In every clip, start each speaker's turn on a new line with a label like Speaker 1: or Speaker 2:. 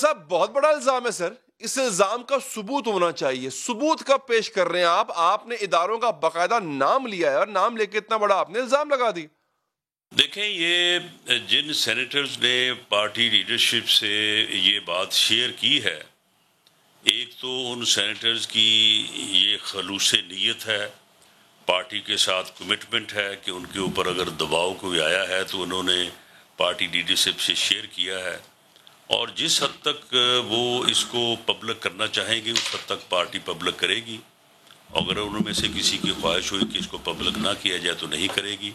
Speaker 1: صاحب بہت بڑا الزام ہے سر. اس الزام کا ثبوت ہونا چاہیے. ثبوت کب پیش کر رہے ہیں آپ نے اداروں کا باقاعدہ نام لیا ہے اور نام لے کے اتنا بڑا آپ نے الزام لگا دی.
Speaker 2: دیکھیں یہ جن سینیٹرز نے پارٹی لیڈرشپ سے یہ بات شیئر کی ہے، ایک تو ان سینیٹرز کی یہ خلوص نیت ہے، پارٹی کے ساتھ کمٹمنٹ ہے کہ ان کے اوپر اگر دباؤ کوئی آیا ہے تو انہوں نے پارٹی لیڈرشپ سے شیئر کیا ہے، اور جس حد تک وہ اس کو پبلک کرنا چاہیں گے اس حد تک پارٹی پبلک کرے گی. اگر ان میں سے کسی کی خواہش ہوئی کہ اس کو پبلک نہ کیا جائے تو نہیں کرے گی.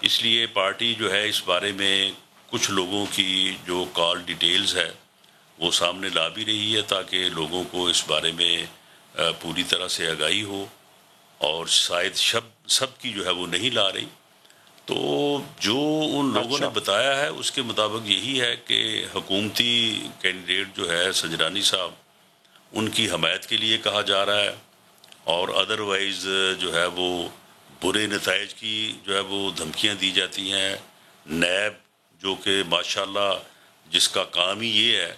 Speaker 2: اس لیے پارٹی جو ہے اس بارے میں کچھ لوگوں کی جو کال ڈیٹیلز ہے وہ سامنے لا بھی رہی ہے تاکہ لوگوں کو اس بارے میں پوری طرح سے آگاہی ہو، اور شاید سب کی جو ہے وہ نہیں لا رہی. تو جو ان لوگوں نے بتایا ہے اس کے مطابق یہی ہے کہ حکومتی کینڈیڈیٹ جو ہے سنجرانی صاحب، ان کی حمایت کے لیے کہا جا رہا ہے، اور ادروائز جو ہے وہ برے نتائج کی جو ہے وہ دھمکیاں دی جاتی ہیں. نیب جو کہ ماشاءاللہ جس کا کام ہی یہ ہے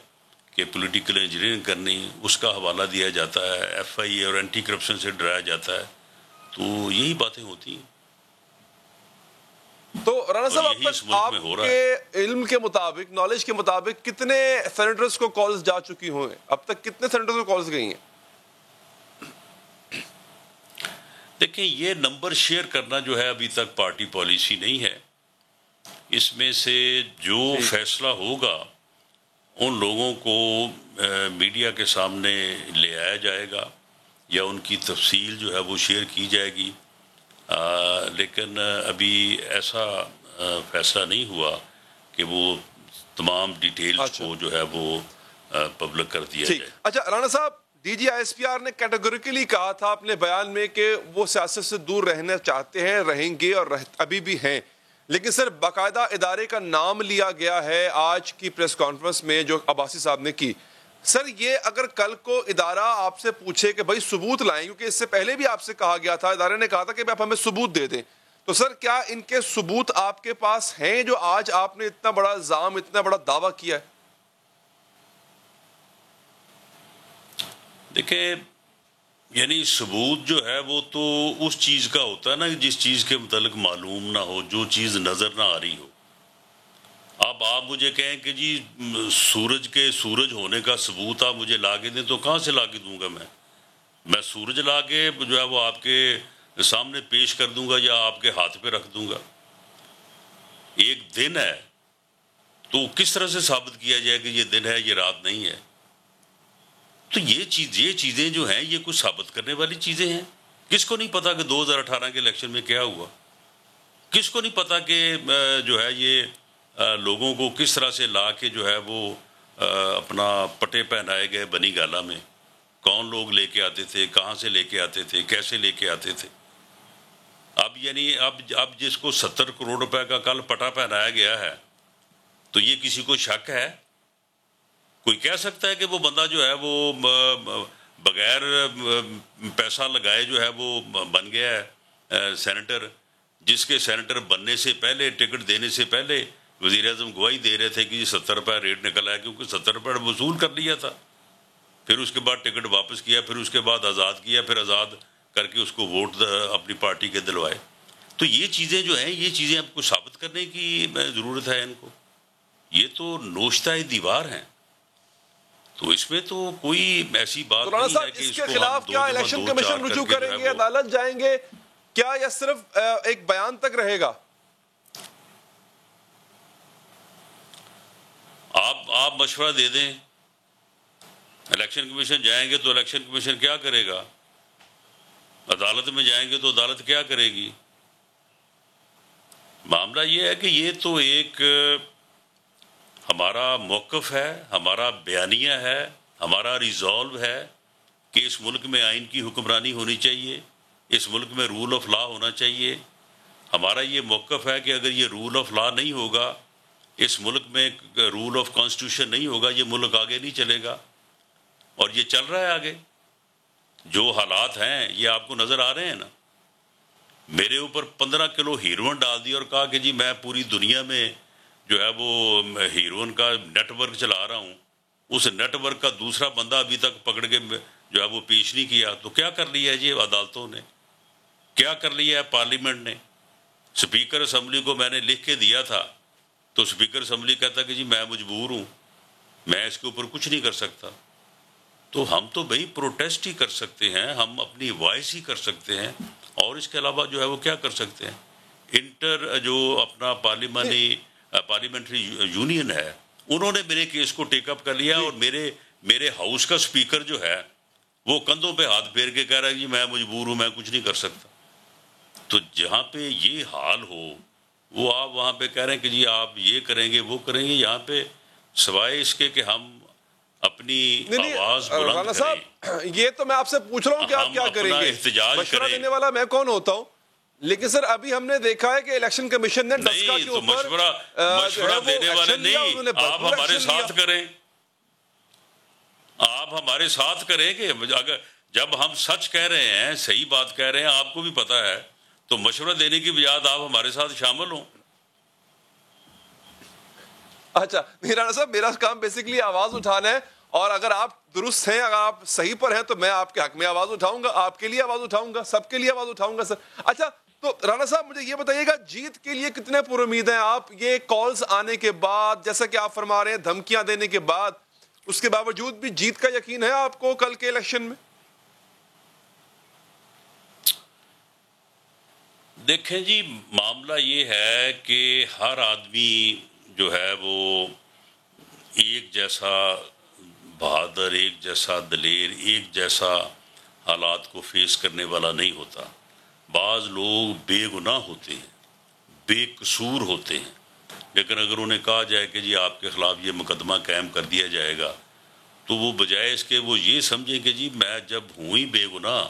Speaker 2: کہ پولیٹیکل انجینئرنگ کرنی، اس کا حوالہ دیا جاتا ہے. ایف آئی اے اور اینٹی کرپشن سے ڈرایا جاتا ہے. تو یہی باتیں ہوتی ہیں.
Speaker 1: تو رانا صاحب اب تک آپ کے علم کے مطابق، نالج کے مطابق کتنے سینیٹرز کو کالز جا چکی ہوں گے؟ اب تک کتنے سینیٹرز کو کالز گئی ہیں؟
Speaker 2: دیکھیں یہ نمبر شیئر کرنا جو ہے ابھی تک پارٹی پالیسی نہیں ہے. اس میں سے جو فیصلہ ہوگا ان لوگوں کو میڈیا کے سامنے لے آیا جائے گا یا ان کی تفصیل جو ہے وہ شیئر کی جائے گی. لیکن ابھی ایسا فیصلہ نہیں ہوا کہ وہ تمام ڈیٹیلز کو جو ہے وہ پبلک کر دیا جائے.
Speaker 1: اچھا رانا صاحب، D G I S P R نے کیٹیگوریکلی کہا تھا اپنے بیان میں کہ وہ سیاست سے دور رہنا چاہتے ہیں، رہیں گے اور ابھی بھی ہیں. لیکن سر باقاعدہ ادارے کا نام لیا گیا ہے آج کی پریس کانفرنس میں جو عباسی صاحب نے کی. سر یہ اگر کل کو ادارہ آپ سے پوچھے کہ بھائی ثبوت لائیں، کیونکہ اس سے پہلے بھی آپ سے کہا گیا تھا، ادارے نے کہا تھا کہ آپ ہمیں ثبوت دے دیں، تو سر کیا ان کے ثبوت آپ کے پاس ہیں جو آج آپ نے اتنا بڑا الزام، اتنا بڑا دعویٰ کیا ہے؟
Speaker 2: دیکھیں یعنی ثبوت جو ہے وہ تو اس چیز کا ہوتا ہے نا جس چیز کے متعلق معلوم نہ ہو، جو چیز نظر نہ آ رہی ہو. اب آپ مجھے کہیں کہ جی سورج کے سورج ہونے کا ثبوت آپ مجھے لا کے دیں، تو کہاں سے لا کے دوں گا؟ میں سورج لا کے جو ہے وہ آپ کے سامنے پیش کر دوں گا یا آپ کے ہاتھ پہ رکھ دوں گا. ایک دن ہے تو کس طرح سے ثابت کیا جائے کہ یہ دن ہے یہ رات نہیں ہے؟ تو یہ چیزیں جو ہیں یہ کچھ ثابت کرنے والی چیزیں ہیں. کس کو نہیں پتا کہ 2018 کے الیکشن میں کیا ہوا؟ کس کو نہیں پتا کہ جو ہے یہ لوگوں کو کس طرح سے لا کے جو ہے وہ اپنا پٹے پہنائے گئے بنی گالا میں؟ کون لوگ لے کے آتے تھے، کہاں سے لے کے آتے تھے، کیسے لے کے آتے تھے؟ اب جس کو 70 کروڑ روپے کا کل پٹا پہنایا گیا ہے تو یہ کسی کو شک ہے؟ کوئی کہہ سکتا ہے کہ وہ بندہ جو ہے وہ بغیر پیسہ لگائے جو ہے وہ بن گیا ہے سینیٹر، جس کے سینیٹر بننے سے پہلے، ٹکٹ دینے سے پہلے وزیر اعظم گواہی دے رہے تھے کہ یہ 70 روپے ریٹ نکل آیا، کیونکہ 70 روپے وصول کر لیا تھا. پھر اس کے بعد ٹکٹ واپس کیا، پھر اس کے بعد آزاد کیا، پھر آزاد کر کے اس کو ووٹ اپنی پارٹی کے دلوائے. تو یہ چیزیں جو ہیں یہ چیزیں آپ کو ثابت کرنے کی ضرورت ہے ان کو. یہ تو نوشتہ دیوار ہیں، تو اس میں تو کوئی ایسی بات نہیں ہے کہ
Speaker 1: اس کے خلاف کیا الیکشن کمیشن رجوع کریں گے، عدالت جائیں گے کیا، یا صرف ایک بیان تک رہے گا؟
Speaker 2: آپ مشورہ دے دیں. الیکشن کمیشن جائیں گے تو الیکشن کمیشن کیا کرے گا؟ عدالت میں جائیں گے تو عدالت کیا کرے گی؟ معاملہ یہ ہے کہ یہ تو ایک ہمارا موقف ہے، ہمارا بیانیہ ہے، ہمارا ریزالو ہے کہ اس ملک میں آئین کی حکمرانی ہونی چاہیے، اس ملک میں رول آف لا ہونا چاہیے. ہمارا یہ موقف ہے کہ اگر یہ رول آف لا نہیں ہوگا، اس ملک میں رول آف کانسٹیٹیوشن نہیں ہوگا، یہ ملک آگے نہیں چلے گا. اور یہ چل رہا ہے آگے. جو حالات ہیں یہ آپ کو نظر آ رہے ہیں نا. میرے اوپر 15 کلو ہیروئن ڈال دی اور کہا کہ جی میں پوری دنیا میں جو ہے وہ ہیروئن کا نیٹ ورک چلا رہا ہوں. اس نیٹ ورک کا دوسرا بندہ ابھی تک پکڑ کے جو ہے وہ پیش نہیں کیا. تو کیا کر لیا ہے جی عدالتوں نے, کیا کر لیا ہے پارلیمنٹ نے؟ اسپیکر اسمبلی کو میں نے لکھ کے دیا تھا تو اسپیکر اسمبلی کہتا کہ جی میں مجبور ہوں, میں اس کے اوپر کچھ نہیں کر سکتا. تو ہم تو بھائی پروٹیسٹ ہی کر سکتے ہیں, ہم اپنی وائس ہی کر سکتے ہیں, اور اس کے علاوہ جو ہے وہ کیا کر سکتے ہیں. جو اپنا پارلیمنٹری یونین ہے, انہوں نے میرے کیس کو ٹیک اپ کر لیا, اور میرے ہاؤس کا اسپیکر جو ہے وہ کندھوں پہ ہاتھ پھیر کے کہہ رہا ہے جی میں مجبور ہوں, میں کچھ نہیں کر سکتا. تو جہاں پہ یہ حال ہو وہ آپ وہاں پہ کہہ رہے ہیں کہ جی آپ یہ کریں گے وہ کریں گے. یہاں پہ سوائے اس کے کہ ہم اپنی آواز بلند
Speaker 1: رانا صاحب, یہ تو میں آپ سے پوچھ رہا ہوں کہ آپ کیا کریں گے, مشورہ دینے والا میں کون ہوتا ہوں, لیکن سر ابھی ہم نے دیکھا ہے کہ الیکشن کمیشن نے ڈسکا کے اوپر
Speaker 2: مشورہ دینے والے نہیں, آپ ہمارے ساتھ کریں, آپ ہمارے ساتھ کریں کہ اگر جب ہم سچ کہہ رہے ہیں, صحیح بات کہہ رہے ہیں, آپ کو بھی پتا ہے, تو مشورہ دینے کی بجائے آپ ہمارے ساتھ شامل ہوں.
Speaker 1: اچھا نہیں رانا صاحب, میرا کام بیسیکلی آواز اٹھانا ہے, اور اگر آپ درست ہیں, اگر آپ صحیح پر ہیں تو میں آپ کے حق میں آواز اٹھاؤں گا, آپ کے لیے آواز اٹھاؤں گا, سب کے لیے آواز اٹھاؤں گا سر. اچھا تو رانا صاحب مجھے یہ بتائیے گا, جیت کے لیے کتنے پر امید ہیں آپ؟ یہ کالز آنے کے بعد, جیسا کہ آپ فرما رہے ہیں, دھمکیاں دینے کے بعد, اس کے باوجود بھی جیت کا یقین ہے آپ کو کل کے الیکشن میں؟
Speaker 2: دیکھیں جی, معاملہ یہ ہے کہ ہر آدمی جو ہے وہ ایک جیسا بہادر, ایک جیسا دلیر, ایک جیسا حالات کو فیس کرنے والا نہیں ہوتا. بعض لوگ بے گناہ ہوتے ہیں, بے قصور ہوتے ہیں, لیکن اگر انہیں کہا جائے کہ جی آپ کے خلاف یہ مقدمہ قائم کر دیا جائے گا, تو وہ بجائے اس کے وہ یہ سمجھیں کہ جی میں جب ہوں ہی بے گناہ